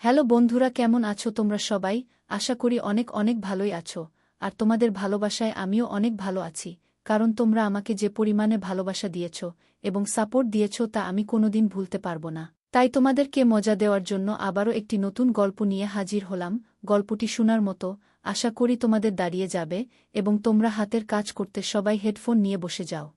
Hello বন্ধুরা, কেমন আছো তোমরা সবাই? আশা করি অনেক অনেক ভালোই আছো। আর তোমাদের ভালোবাসায় আমিও অনেক ভালো আছি, কারণ তোমরা আমাকে যে পরিমাণে ভালোবাসা দিয়েছ এবং সাপোর্ট দিয়েছ তা আমি কোনোদিন ভুলতে পারবো না। তাই তোমাদেরকে মজা দেওয়ার জন্য আবারও একটি নতুন গল্প নিয়ে হাজির হলাম। গল্পটি শোনার মতো, আশা করি তোমাদের দাঁড়িয়ে যাবে এবং তোমরা হাতের কাজ করতে সবাই হেডফোন নিয়ে বসে যাও।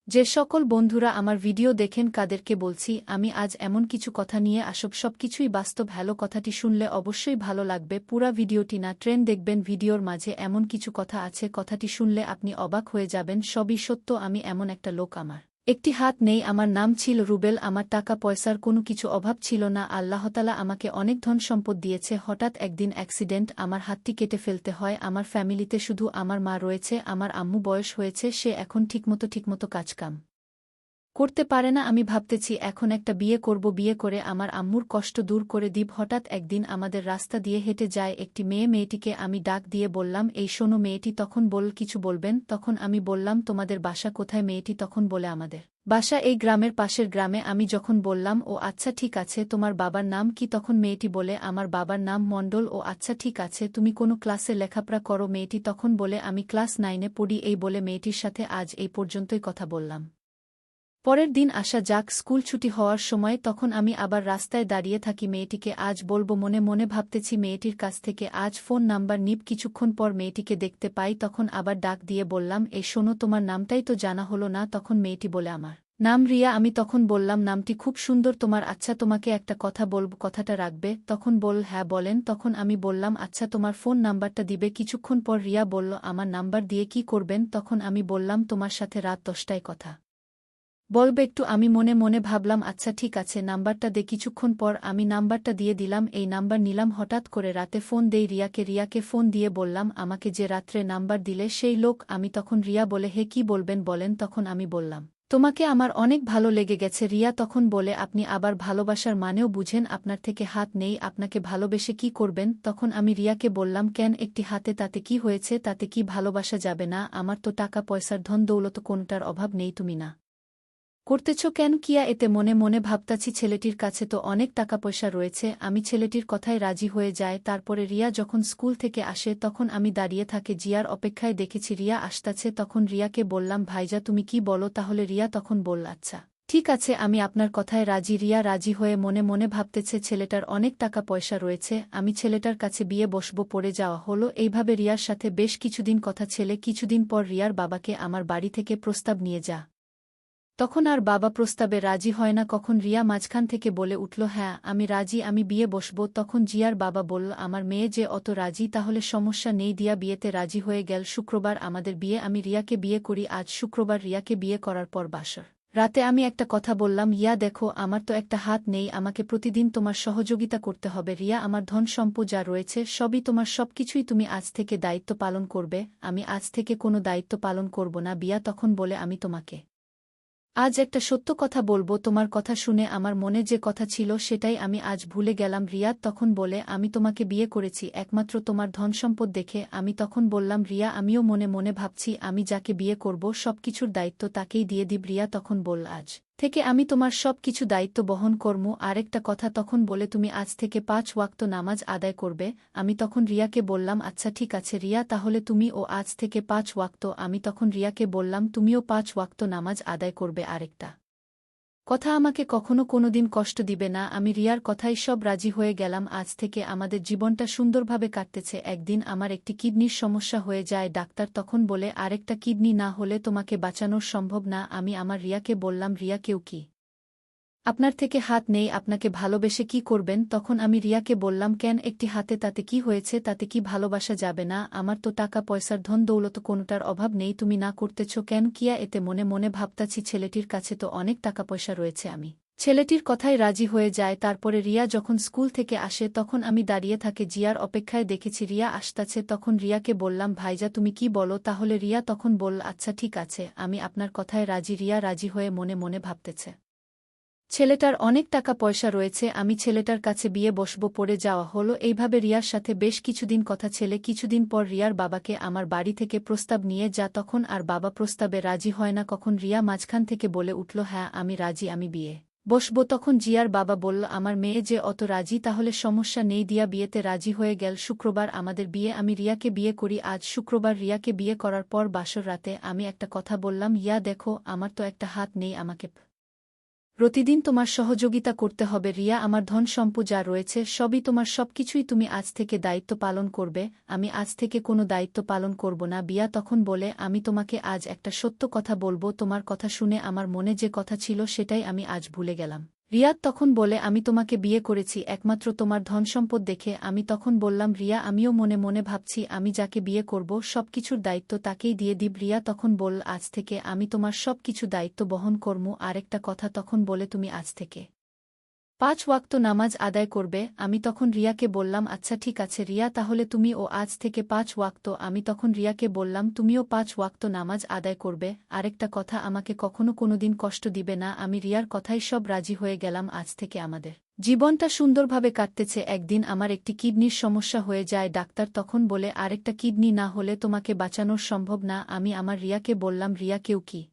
যে সকল বন্ধুরা আমার ভিডিও দেখেন কাদেরকে বলছি, আমি আজ এমন কিছু কথা নিয়ে আসব, সবকিছুই বাস্তব। হ্যালো, কথাটি শুনলে অবশ্যই ভালো লাগবে। পুরা ভিডিওটি না ট্রেন দেখবেন। ভিডিওর মাঝে এমন কিছু কথা আছে, কথাটি শুনলে আপনি অবাক হয়ে যাবেন। সবই সত্য। আমি এমন একটা লোক, আমার একটি হাত নেই, আমার নাম ছিল রুবেল। আমার টাকা পয়সার কোনো কিছু অভাব ছিল না। আল্লাহতালা আমাকে অনেক ধন সম্পদ দিয়েছে। হঠাৎ একদিন অ্যাক্সিডেন্ট, আমার হাতটি কেটে ফেলতে হয়। আমার ফ্যামিলিতে শুধু আমার মা রয়েছে। আমার আম্মু বয়স হয়েছে, সে এখন ঠিকমতো কাজকাম করতে পারে না। আমি ভাবতেছি এখন একটা বিয়ে করব, বিয়ে করে আমার আম্মুর কষ্ট দূর করে দিব। হঠাৎ একদিন আমাদের রাস্তা দিয়ে হেঁটে যায় একটি মেয়ে। মেয়েটিকে আমি ডাক দিয়ে বললাম, এই শোনো। মেয়েটি তখন বল, কিছু বলবেন? তখন আমি বললাম, তোমাদের বাসা কোথায়? মেয়েটি তখন বলে, আমাদের বাসা এই গ্রামের পাশের গ্রামে। আমি যখন বললাম, ও আচ্ছা ঠিক আছে, তোমার বাবার নাম কি? তখন মেয়েটি বলে, আমার বাবার নাম মণ্ডল। ও আচ্ছা ঠিক আছে, তুমি কোনো ক্লাসে লেখাপড়া করো? মেয়েটি তখন বলে, আমি ক্লাস 9-এ পড়ি। এই বলে মেয়েটির সাথে আজ এই পর্যন্তই কথা বললাম। পরের দিন আসা যাক, স্কুল ছুটি হওয়ার সময় তখন আমি আবার রাস্তায় দাঁড়িয়ে থাকি। মেয়েটিকে আজ বলবো, মনে মনে ভাবতেছি মেয়েটির কাছ থেকে আজ ফোন নাম্বার নিব। কিছুক্ষণ পর মেয়েটিকে দেখতে পাই, তখন আবার ডাক দিয়ে বললাম, এই শোনো, তোমার নামটাই তো জানা হলো না। তখন মেয়েটি বলে, আমার নাম রিয়া। আমি তখন বললাম, নামটি খুব সুন্দর তোমার। আচ্ছা, তোমাকে একটা কথা বলব, কথাটা রাখবে? তখন বল, হ্যাঁ বলেন। তখন আমি বললাম, আচ্ছা তোমার ফোন নাম্বারটা দিবে? কিছুক্ষণ পর রিয়া বলল, আমার নাম্বার দিয়ে কি করবেন? তখন আমি বললাম, তোমার সাথে রাত 10টায় কথা বলবে একটু। আমি মনে মনে ভাবলাম, আচ্ছা ঠিক আছে, নাম্বারটা দে। কিছুক্ষণ পর আমি নাম্বারটা দিয়ে দিলাম। এই নাম্বার নিলাম। হঠাৎ করে রাতে ফোন দেই রিয়াকে। রিয়াকে ফোন দিয়ে বললাম, আমাকে যে রাত্রে নাম্বার দিলে সেই লোক আমি। তখন রিয়া বলে, হে কি বলবেন বলেন? তখন আমি বললাম, তোমাকে আমার অনেক ভালো লেগে গেছে। রিয়া তখন বলে, আপনি আবার ভালোবাসার মানেও বুঝেন? আপনার থেকে হাত নেই, আপনাকে ভালোবেসে কি করবেন? তখন আমি রিয়াকে বললাম, কেন, একটি হাতে তাতে কি হয়েছে? তাতে কি ভালোবাসা যাবে না? আমার তো টাকা পয়সার ধন দৌলত কোনটার অভাব নেই, তুমি না করতেছ কেন? কিয়া এতে? মনে মনে ভাবতাছি ছেলেটির কাছে তো অনেক টাকা পয়সা রয়েছে। আমি ছেলেটির কথায় রাজি হয়ে যায়। তারপরে রিয়া যখন স্কুল থেকে আসে তখন আমি দাঁড়িয়ে থাকি জিয়ার অপেক্ষায়। দেখেছি রিয়া আসতাছে। তখন রিয়াকে বললাম, ভাইজা তুমি কি বলো তাহলে? রিয়া তখন বলল, আচ্ছা ঠিক আছে, আমি আপনার কথায় রাজি। রিয়া রাজি হয়ে মনে মনে ভাবতেছে ছেলেটার অনেক টাকা পয়সা রয়েছে, আমি ছেলেটার কাছে বিয়ে বসবো। পড়ে যাওয়া হলো। এইভাবে রিয়ার সাথে বেশ কিছুদিন কথা ছেলে। কিছুদিন পর রিয়ার বাবাকে আমার বাড়ি থেকে প্রস্তাব নিয়ে যা। তখন আর বাবা প্রস্তাবে রাজি হয় না। কখন রিয়া মাঝখান থেকে বলে উঠল, হ্যাঁ আমি রাজি, আমি বিয়ে বসব। তখন জিয়ার বাবা বলল, আমার মেয়ে যে অত রাজি, তাহলে সমস্যা নেই। দিয়া বিয়েতে রাজি হয়ে গেল। শুক্রবার আমাদের বিয়ে। আমি রিয়াকে বিয়ে করি আজ শুক্রবার। রিয়াকে বিয়ে করার পর বাসর রাতে আমি একটা কথা বললাম, ইয়া দেখো, আমার তো একটা হাত নেই, আমাকে প্রতিদিন তোমার সহযোগিতা করতে হবে। রিয়া, আমার ধন সম্পদ যা রয়েছে সবই তোমার, সবকিছুই তুমি আজ থেকে দায়িত্ব পালন করবে। আমি আজ থেকে কোনো দায়িত্ব পালন করব না। বিয়া তখন বলে, আমি তোমাকে আজ একটা সত্য কথা বলবো। তোমার কথা শুনে আমার মনে যে কথা ছিল সেটাই আমি আজ ভুলে গেলাম। রিয়া তখন বলে, আমি তোমাকে বিয়ে করেছি একমাত্র তোমার ধনসম্পদ দেখে। আমি তখন বললাম, রিয়া আমিও মনে মনে ভাবছি আমি যাকে বিয়ে করব সবকিছুর দায়িত্ব তাকেই দিয়ে দিব। রিয়া তখন বলল, আজ থেকে আমি তোমার সব কিছু দায়িত্ব বহন করমু। আরেকটা কথা তখন বলে, তুমি আজ থেকে 5 ওয়াক্ত নামাজ আদায় করবে। আমি তখন রিয়াকে বললাম, আচ্ছা ঠিক আছে রিয়া, তাহলে তুমি ও আজ থেকে 5 ওয়াক্ত। আমি তখন রিয়াকে বললাম, তুমিও 5 ওয়াক্ত নামাজ আদায় করবে। আরেকটা কথা, আমাকে কখনো কোনোদিন কষ্ট দিবে না। আমি রিয়ার কথাই সব রাজি হয়ে গেলাম। আজ থেকে আমাদের জীবনটা সুন্দরভাবে কাটতেছে। একদিন আমার একটি কিডনির সমস্যা হয়ে যায়। ডাক্তার তখন বলে, আরেকটা কিডনি না হলে তোমাকে বাঁচানোর সম্ভব না। আমি আমার রিয়াকে বললাম, রিয়া কেউ কি আপনার থেকে হাত নেই, আপনাকে ভালোবেসে কি করবেন? তখন আমি রিয়াকে বললাম, কেন, একটি হাতে তাতে কি হয়েছে? তাতে কি ভালোবাসা যাবে না? আমার তো টাকা পয়সার ধন দৌলত কোনোটার অভাব নেই, তুমি না করতেছ কেন? কিয়া এতে? মনে মনে ভাবতাছি ছেলেটির কাছে তো অনেক টাকা পয়সা রয়েছে। আমি ছেলেটির কথায় রাজি হয়ে যায়। তারপরে রিয়া যখন স্কুল থেকে আসে তখন আমি দাঁড়িয়ে থাকি জিয়ার অপেক্ষায়। দেখেছি রিয়া আসতাছে। তখন রিয়াকে বললাম, ভাইজা তুমি কি বলো তাহলে? রিয়া তখন বলল, আচ্ছা ঠিক আছে, আমি আপনার কথায় রাজি। রিয়া রাজি হয়ে মনে মনে ভাবতেছে ছেলেটার অনেক টাকা পয়সা রয়েছে, আমি ছেলেটার কাছে বিয়ে বসব। পড়ে যাওয়া হলো। এইভাবে রিয়ার সাথে বেশ কিছুদিন কথা ছেলে। কিছুদিন পর রিয়ার বাবাকে আমার বাড়ি থেকে প্রস্তাব নিয়ে যা। তখন আর বাবা প্রস্তাবে রাজি হয় না। কখন রিয়া মাঝখান থেকে বলে উঠল, হ্যাঁ আমি রাজি, আমি বিয়ে বসবো তখন জিয়ার বাবা বলল আমার মেয়ে যে অত রাজি তাহলে সমস্যা নেই দিয়া বিয়েতে রাজি হয়ে গেল শুক্রবার আমাদের বিয়ে আমি রিয়াকে বিয়ে করি আজ শুক্রবার রিয়াকে বিয়ে করার পর বাসর রাতে আমি একটা কথা বললাম ইয়া দেখো আমার তো একটা হাত নেই আমাকে প্রতিদিন তোমার সহযোগিতা করতে হবে রিয়া আমার ধন সম্পদ যা রয়েছে সবই তোমার সবকিছুই তুমি আজ থেকে দায়িত্ব পালন করবে আমি আজ থেকে কোনো দায়িত্ব পালন করব না বিয়া তখন বলে আমি তোমাকে আজ একটা সত্য কথা বলবো তোমার কথা শুনে আমার মনে যে কথা ছিল সেটাই আমি আজ ভুলে গেলাম রিয়াদ তখন বলে আমি তোমাকে বিয়ে করেছি একমাত্র তোমার ধনসম্পদ দেখে আমি তখন বললাম রিয়া আমিও মনে মনে ভাবছি আমি যাকে বিয়ে করব সবকিছুর দায়িত্ব তাকেই দিয়ে দিব রিয়া তখন বল আজ থেকে আমি তোমার সবকিছু দায়িত্ব বহন করমু আরেকটা কথা তখন বলে তুমি আজ থেকে 5 ওয়াক্ত নামাজ আদায় করবে আমি তখন রিয়াকে বললাম আচ্ছা ঠিক আছে রিয়া তাহলে তুমি ও আজ থেকে 5 ওয়াক্ত আমি তখন রিয়াকে বললাম তুমিও 5 ওয়াক্ত নামাজ আদায় করবে আরেকটা কথা আমাকে কখনো কোনোদিন কষ্ট দিবে না আমি রিয়ার কথাই সব রাজি হয়ে গেলাম আজ থেকে আমাদের জীবনটা সুন্দরভাবে কাটতেছে একদিন আমার একটি কিডনির সমস্যা হয়ে যায় ডাক্তার তখন বলে আরেকটা কিডনি না হলে তোমাকে বাঁচানোর সম্ভব না আমি আমার রিয়াকে বললাম রিয়া কেউ কি